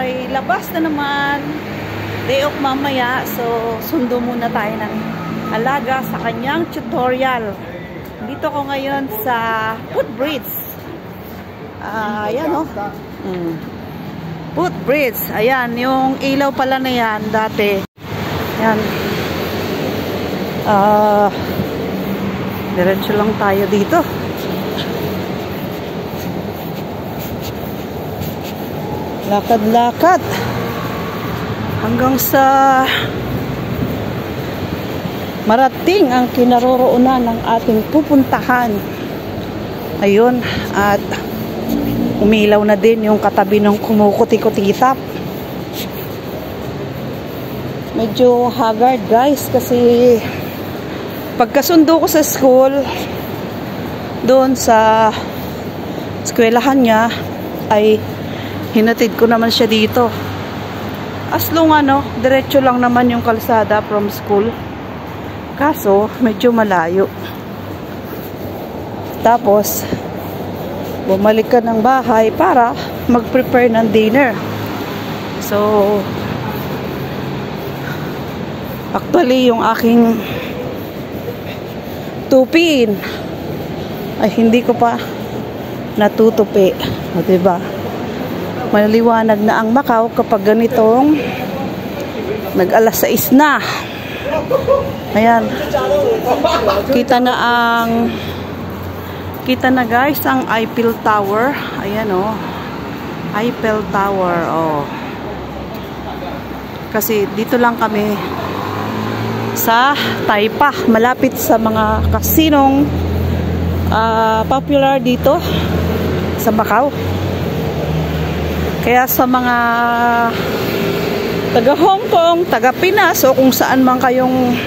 ay labas na naman. Day off mamaya. So, sundo muna tayo ng alaga sa kanyang tutorial. Dito ko ngayon sa footbridge. Ayan o. Footbridge. Ayan, yung ilaw pala na yan dati. Ayan. Diretso lang tayo dito. Lakad-lakad hanggang sa marating ang kinaroroonan ng ating pupuntahan. Ayun, at umilaw na din yung katabi ng kumukuti-kutitap. Medyo haggard guys kasi pagkasundo ko sa school doon sa eskwelahan niya ay hinatid ko naman siya dito. As long diretso lang naman yung kalsada from school. Kaso, medyo malayo. Tapos, bumalik ka ng bahay para mag-prepare ng dinner. So, actually, yung aking tupin ay hindi ko pa natutupi. O, diba? Maliwanag na ang Macau kapag ganitong nag-alas 6 na. Ayan. Kita na guys ang Eiffel Tower. Ayan Eiffel Tower. Kasi dito lang kami sa Taipa, malapit sa mga kasinong popular dito sa Macau. Kaya sa mga taga Hong Kong, taga Pinas, o kung saan man kayong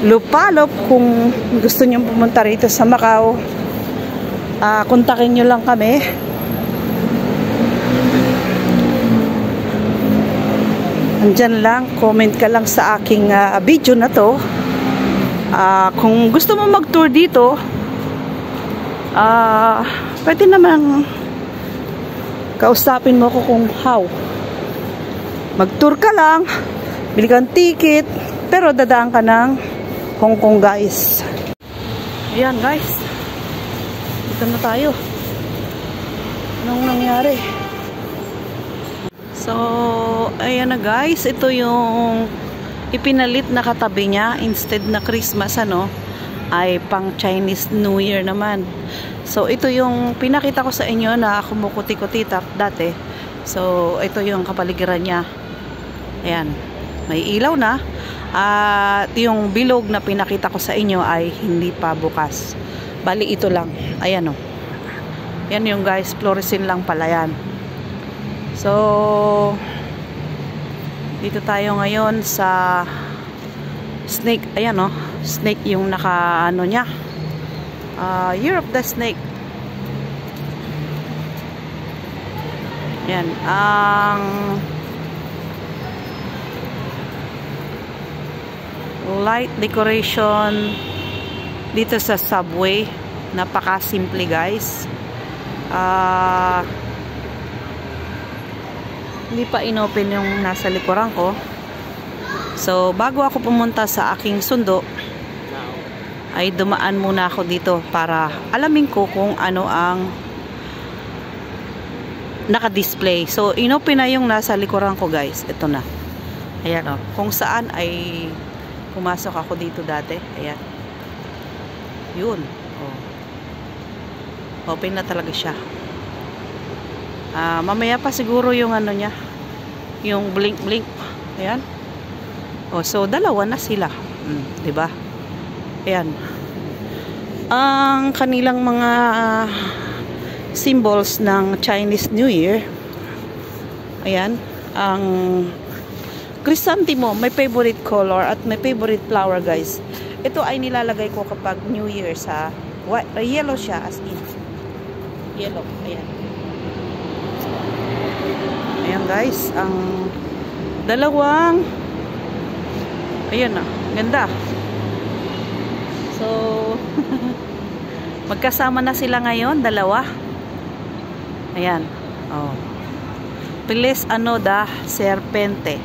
lupalop, kung gusto nyo pumunta rito sa Macau, kontakin nyo lang kami. Andyan lang, comment ka lang sa aking video na to. Kung gusto mo mag-tour dito, pwede namang kausapin mo ko kung how. Mag-tour ka lang, bili kang ticket, pero dadaan ka ng Hong Kong guys. Ayan guys, dito na tayo. Anong nangyari? So, ayan na guys, ito yung ipinalit na katabi niya. Instead na Christmas ay pang Chinese New Year naman. So, ito yung pinakita ko sa inyo na kumukuti-kutitap dati. So, ito yung kapaligiran niya. Ayan. May ilaw na. At yung bilog na pinakita ko sa inyo ay hindi pa bukas. Bali, ito lang. Ayan Yan yung guys. Fluorescent lang pala yan. So, dito tayo ngayon sa snake. Ayan snake yung naka niya. Year of the Snake. Yan. Ang light decoration dito sa subway. Napaka-simple guys. Hindi pa inopen yung nasa likuran ko. So, bago ako pumunta sa aking sundo, ay dumaan muna ako dito para alamin ko kung ano ang naka-display. So, inopen na yung nasa likuran ko guys. Ito na. Ayan kung saan ay pumasok ako dito dati. Ayan. Yun. Open na talaga siya. Mamaya pa siguro yung niya. Yung blink-blink. Ayan. So, dalawa na sila. Diba? Ayan. Ang kanilang mga symbols ng Chinese New Year. Ayan. Ang chrysanthemum, my favorite color at my favorite flower guys. Ito ay nilalagay ko kapag New Year sa yellow siya as in. Yellow. Ayan. Ayan guys. Ang dalawang ayan ganda. So, magkasama na sila ngayon, dalawa. Ayan. Piles Anoda Serpente.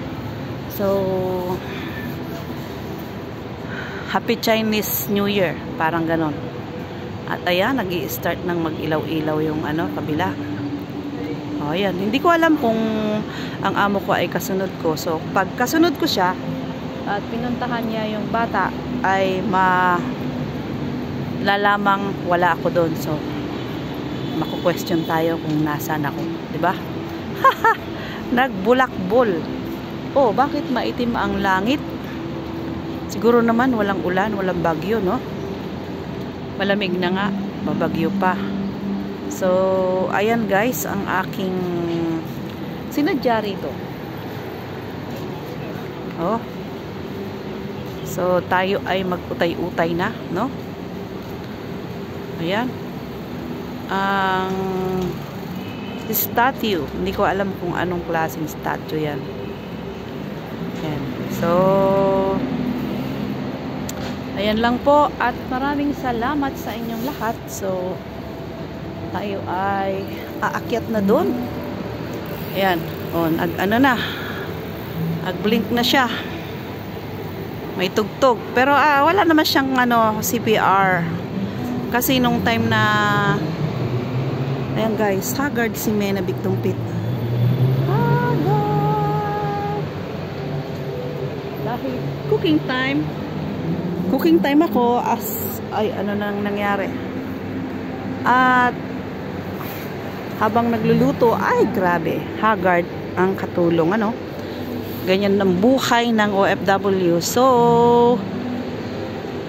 So, Happy Chinese New Year. Parang ganon. At ayan, nag-i-start ng mag-ilaw-ilaw yung kabila. O, ayan. Hindi ko alam kung ang amo ko ay kasunod ko. So, pag kasunod ko siya at pinuntahan niya yung bata, ay lalamang wala ako doon. So, maku-question tayo kung nasaan ako. Diba? Haha! Nagbulakbol. Oh, bakit maitim ang langit? Siguro naman walang ulan, walang bagyo, no? Malamig na nga, babagyo pa. So, ayan guys, ang aking sinadya rito. Oh. So, tayo ay mag-utay-utay na, no? Ayan. Ang statue. Hindi ko alam kung anong klaseng statue yan. Ayan. So, ayan lang po. At maraming salamat sa inyong lahat. So, tayo ay aakyat na doon. Ayan. O, nag-blink na siya. May tugtog. Pero wala naman siyang CPR. Kasi nung time na ayan guys, haggard si Mena Bigtumpit. Haggard. Dahil cooking time. Cooking time ako ay nang nangyari. At habang nagluluto, ay grabe, haggard ang katulong ganyan ng buhay ng OFW. So,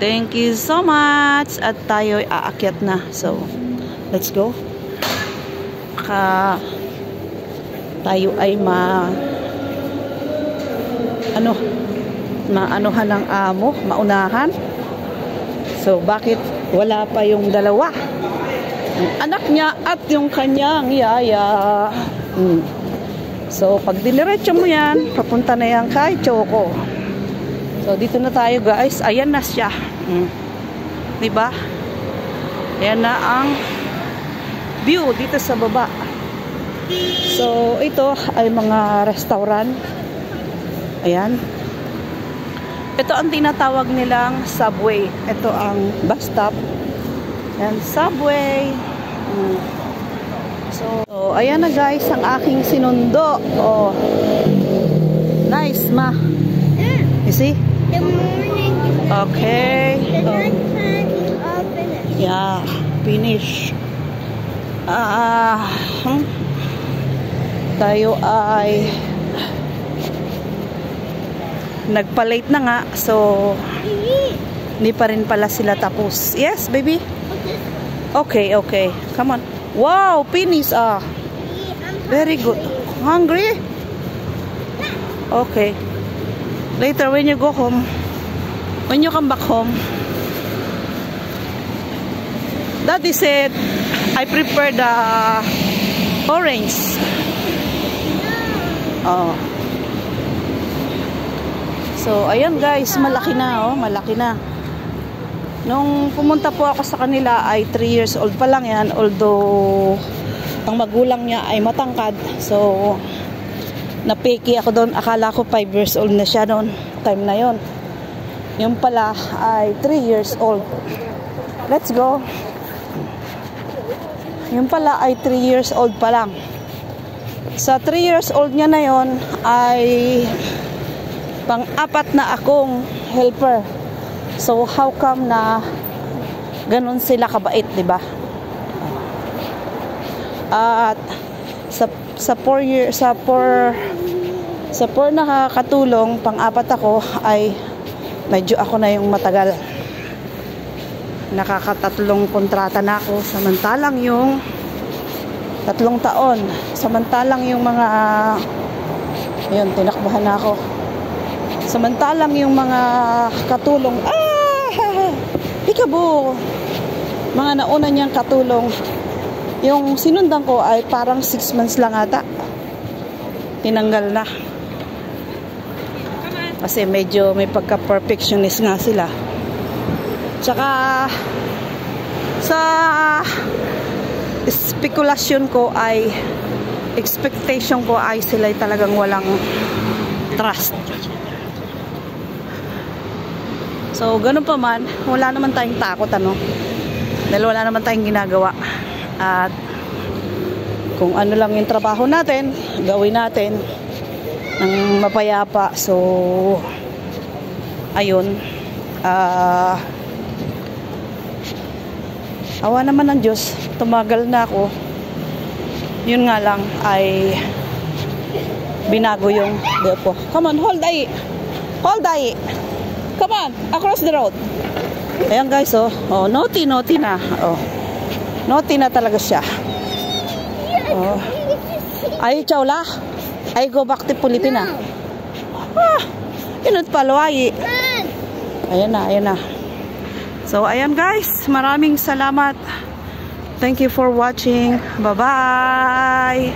thank you so much. At tayo ay aakyat na. So, let's go. Tayo ay maanuhan ng amo, maunahan. So, bakit wala pa yung dalawa? Yung anak niya at yung kanyang yaya. So, pag diniretso mo yan, papunta na yan kay Choco. So, dito na tayo guys. Ayan na siya. Diba? Ayan na ang view dito sa baba. So, ito ay mga restaurant. Ayan. Ito ang tinatawag nilang subway. Ito ang bus stop. Ayan, subway. So, ayan na guys ang aking sinundo. Oh. Nice, ma. You see? The morning. Okay. The nighttime is all finished. Yeah, finish. Tayo ay nagpa-late na nga. So, hindi pa rin pala sila tapos. Yes, baby? Okay, okay. Come on. Wow, finish. Very good. Hungry? Okay. Later when you go home, when you come back home, Daddy said I prefer the orange. Oh. So, ayan guys, malaki na, malaki na. Nung pumunta po ako sa kanila ay 3 years old pa lang yan, although ang magulang niya ay matangkad. So, napiki ako doon. Akala ko 5 years old na siya noon, time na yon. Yung pala ay 3 years old. Let's go. Yung pala ay 3 years old pa lang. Sa 3 years old niya na yon ay pang-apat na akong helper. So, how come na ganun sila kabait, diba? At sa 4 nakakatulong, pang-apat ako, ay medyo ako na yung matagal. Nakakatatlong kontrata na ako. Samantalang yung 3 taon. Samantalang yung mga ayun, tinakbahan na ako. Samantalang yung mga katulong, ikabo, mga nauna niyang katulong, yung sinundan ko ay parang 6 months lang ata. Tinanggal na. Kasi medyo may pagka-perfectionist nga sila. Tsaka, sa spekulasyon ko ay expectation ko ay sila talagang walang trust. So, ganun pa man, wala naman tayong takot, ano? Dahil wala naman tayong ginagawa. At kung ano lang yung trabaho natin, gawin natin ng mapayapa. So, ayun. Awa naman ng Diyos, tumagal na ako. Yun nga lang ay binago yung depo. Come on, hold ay. Hold ay. Come on, across the road. Ayan guys, oh. Oh, naughty na. Oh. Naughty na talaga siya. Oh. Ay, Chawla. I go back to Pilipinas. Ah, inut palwai. Ayan na. So, ayan guys. Maraming salamat. Thank you for watching. Bye-bye.